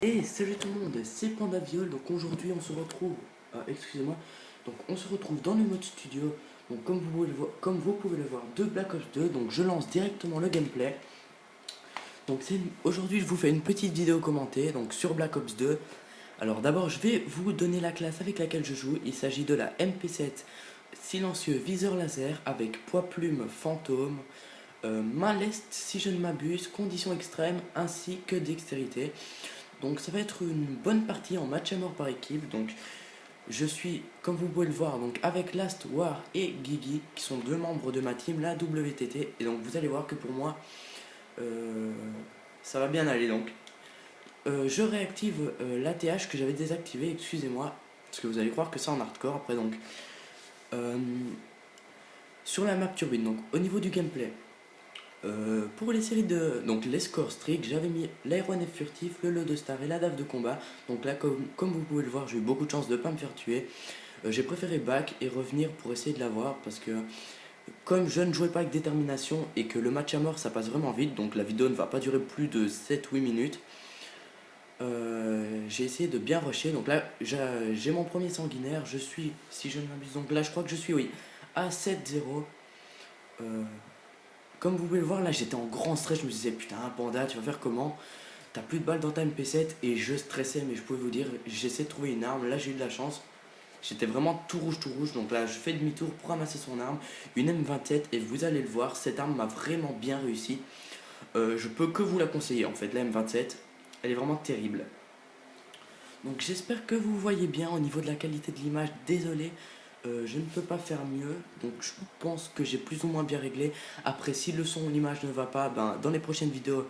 Et salut tout le monde, c'est Pandaviol. Donc aujourd'hui on se retrouve, excusez-moi, donc on se retrouve dans le mode studio. Donc comme vous pouvez le voir, de Black Ops 2. Donc je lance directement le gameplay. Donc aujourd'hui je vous fais une petite vidéo commentée donc sur Black Ops 2. Alors d'abord je vais vous donner la classe avec laquelle je joue. Il s'agit de la MP7 silencieux viseur laser avec poids plume fantôme, main leste si je ne m'abuse, conditions extrêmes ainsi que dextérité. Donc ça va être une bonne partie en match à mort par équipe. Donc je suis, comme vous pouvez le voir, donc avec Last War et Gigi, qui sont deux membres de ma team, la WTT. Et donc vous allez voir que pour moi, euh, ça va bien aller. Donc je réactive l'ATH que j'avais désactivé, excusez-moi, parce que vous allez croire que c'est en hardcore après. Donc euh, sur la map turbine, donc au niveau du gameplay. Pour les séries de. Donc les scores strict, j'avais mis l'aéronef furtif, le lot de star et la dave de combat. Donc là, comme vous pouvez le voir, j'ai eu beaucoup de chance de ne pas me faire tuer. J'ai préféré back et revenir pour essayer de l'avoir parce que, comme je ne jouais pas avec détermination et que le match à mort ça passe vraiment vite, donc la vidéo ne va pas durer plus de 7-8 minutes, j'ai essayé de bien rusher. Donc là, j'ai mon premier sanguinaire. Je suis, si je ne m'abuse, donc là, je crois que je suis, oui, à 7-0. Comme vous pouvez le voir, là j'étais en grand stress. Je me disais, putain, Panda, tu vas faire comment? T'as plus de balles dans ta MP7. Et je stressais, mais je pouvais vous dire, j'essaie de trouver une arme. Là j'ai eu de la chance. J'étais vraiment tout rouge, tout rouge. Donc là je fais demi-tour pour ramasser son arme, une M27. Et vous allez le voir, cette arme m'a vraiment bien réussi. Je peux que vous la conseiller en fait, la M27. Elle est vraiment terrible. Donc j'espère que vous voyez bien au niveau de la qualité de l'image. Désolé, je ne peux pas faire mieux. Donc je pense que j'ai plus ou moins bien réglé. Après, si le son ou l'image ne va pas, ben, dans les prochaines vidéos,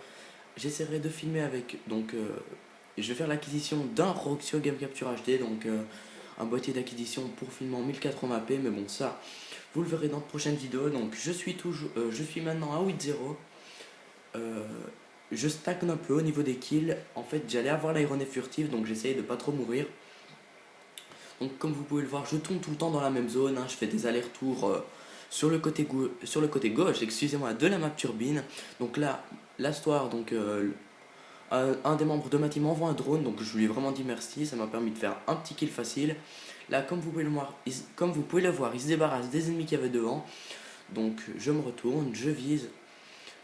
j'essaierai de filmer avec. Donc je vais faire l'acquisition d'un Roxio Game Capture HD. Donc un boîtier d'acquisition pour filmer en 1080p. Mais bon, ça, vous le verrez dans de prochaines vidéos. Donc je suis maintenant à 8-0. Je stagne un peu au niveau des kills. En fait, j'allais avoir l'aéronef furtif, donc j'essayais de pas trop mourir. Donc, comme vous pouvez le voir, je tourne tout le temps dans la même zone. Je fais des allers-retours sur le côté gauche, excusez-moi, de la map turbine. Donc là, l'histoire, donc un des membres de ma team envoie un drone, donc je lui ai vraiment dit merci. Ça m'a permis de faire un petit kill facile. Là, comme vous pouvez le voir, il se débarrasse des ennemis qu'il y avait devant. Donc, je me retourne, je vise.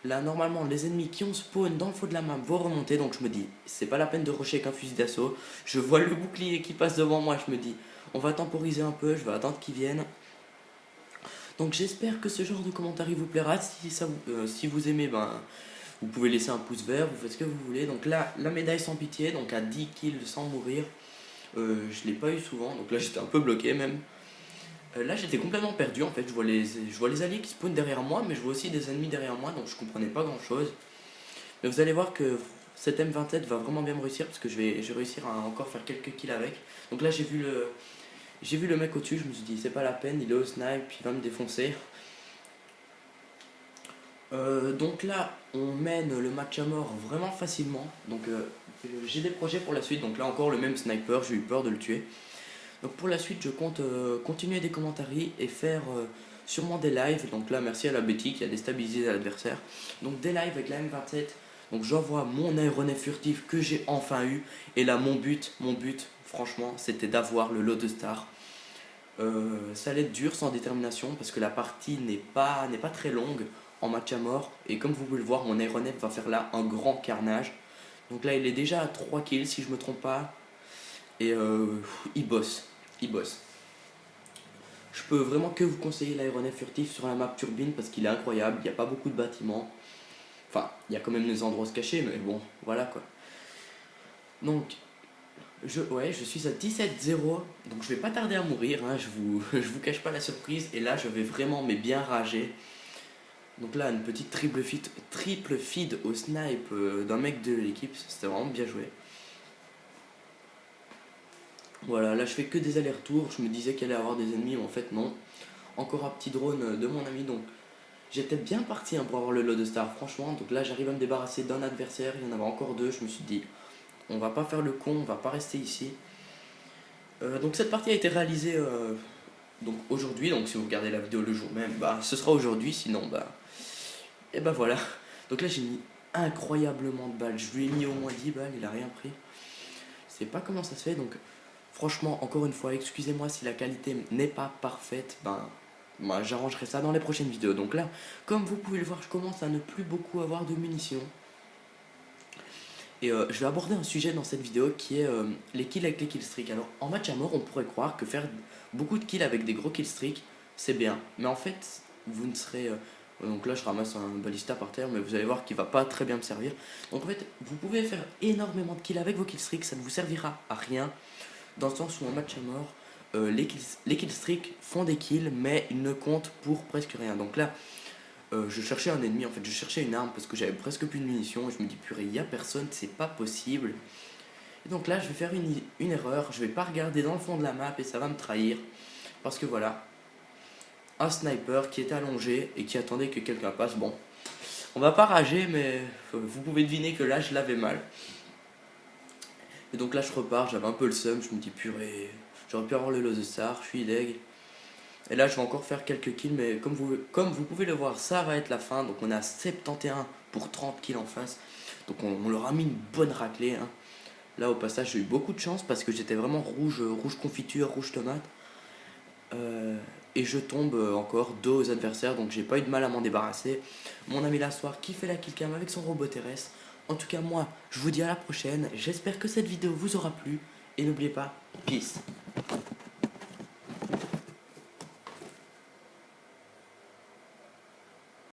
Là, normalement, les ennemis qui ont spawn dans le fond de la map vont remonter. Donc, je me dis, c'est pas la peine de rusher avec un fusil d'assaut. Je vois le bouclier qui passe devant moi. Je me dis, on va temporiser un peu. Je vais attendre qu'ils viennent. Donc, j'espère que ce genre de commentaire vous plaira. Si vous aimez, ben, vous pouvez laisser un pouce vert. Vous faites ce que vous voulez. Donc, là, la médaille sans pitié. Donc, à 10 kills sans mourir. Je l'ai pas eu souvent. Donc, là, j'étais un peu bloqué même. Là j'étais complètement perdu en fait, je vois les alliés qui spawnent derrière moi, mais je vois aussi des ennemis derrière moi, donc je comprenais pas grand chose. Mais vous allez voir que cette M27 va vraiment bien me réussir parce que je vais réussir à encore faire quelques kills avec. Donc là j'ai vu le mec au-dessus, je me suis dit c'est pas la peine, il est au snipe, il va me défoncer. Donc là on mène le match à mort vraiment facilement, donc j'ai des projets pour la suite, donc là encore le même sniper, j'ai eu peur de le tuer. Donc pour la suite, je compte continuer des commentaires et faire sûrement des lives. Donc là, merci à la Betty qui a déstabilisé l'adversaire. Donc des lives avec la M27. Donc j'envoie mon aéronef furtif que j'ai enfin eu. Et là, mon but, franchement, c'était d'avoir le lot de stars. Ça allait être dur sans détermination parce que la partie n'est pas très longue en match à mort. Et comme vous pouvez le voir, mon aéronef va faire là un grand carnage. Donc là, il est déjà à 3 kills si je me trompe pas. Et il bosse. Il bosse. Je peux vraiment que vous conseiller l'aéronef furtif sur la map turbine parce qu'il est incroyable, il n'y a pas beaucoup de bâtiments. Enfin, il y a quand même des endroits se cacher, mais bon, voilà quoi. Donc, je suis à 17-0, donc je vais pas tarder à mourir, hein, je vous cache pas la surprise, et là je vais vraiment mais bien rager. Donc là, une petite triple feed au snipe d'un mec de l'équipe, c'était vraiment bien joué. Voilà, là je fais que des allers-retours, je me disais qu'il allait y avoir des ennemis, mais en fait non. Encore un petit drone de mon ami, donc j'étais bien parti hein, pour avoir le lot de stars, franchement. Donc là j'arrive à me débarrasser d'un adversaire, il y en avait encore deux, je me suis dit, on va pas faire le con, on va pas rester ici. Donc cette partie a été réalisée donc aujourd'hui, donc si vous regardez la vidéo le jour même, bah ce sera aujourd'hui, sinon bah... Et bah voilà. Donc là j'ai mis incroyablement de balles, je lui ai mis au moins 10 balles, il a rien pris. sais pas comment ça se fait, donc franchement, encore une fois, excusez-moi si la qualité n'est pas parfaite, moi j'arrangerai ça dans les prochaines vidéos. Donc là, comme vous pouvez le voir, je commence à ne plus beaucoup avoir de munitions. Et je vais aborder un sujet dans cette vidéo qui est les kills avec les killstreaks. Alors en match à mort, on pourrait croire que faire beaucoup de kills avec des gros killstreaks, c'est bien. Mais en fait, vous ne serez... donc là je ramasse un ballista par terre, mais vous allez voir qu'il va pas très bien me servir. Donc en fait, vous pouvez faire énormément de kills avec vos killstreaks, ça ne vous servira à rien. Dans le sens où en match à mort, les killstreaks font des kills, mais ils ne comptent pour presque rien. Donc là, je cherchais un ennemi, en fait, je cherchais une arme parce que j'avais presque plus de munitions. Et je me dis, purée, il n'y a personne, c'est pas possible. Et donc là, je vais faire une erreur, je vais pas regarder dans le fond de la map et ça va me trahir. Parce que voilà, un sniper qui était allongé et qui attendait que quelqu'un passe. Bon, on va pas rager, mais vous pouvez deviner que là, je l'avais mal. Et donc là, je repars, j'avais un peu le seum, je me dis, purée, j'aurais pu avoir le lot de star, je suis deg. Et là, je vais encore faire quelques kills, mais comme vous pouvez le voir, ça va être la fin. Donc on est à 71 pour 30 kills en face. Donc on leur a mis une bonne raclée. Hein. Là, au passage, j'ai eu beaucoup de chance parce que j'étais vraiment rouge confiture, rouge tomate. Et je tombe encore dos aux adversaires, donc j'ai pas eu de mal à m'en débarrasser. Mon ami Lassoir qui fait la killcam avec son robot terrestre. En tout cas, moi, je vous dis à la prochaine. J'espère que cette vidéo vous aura plu. Et n'oubliez pas, peace.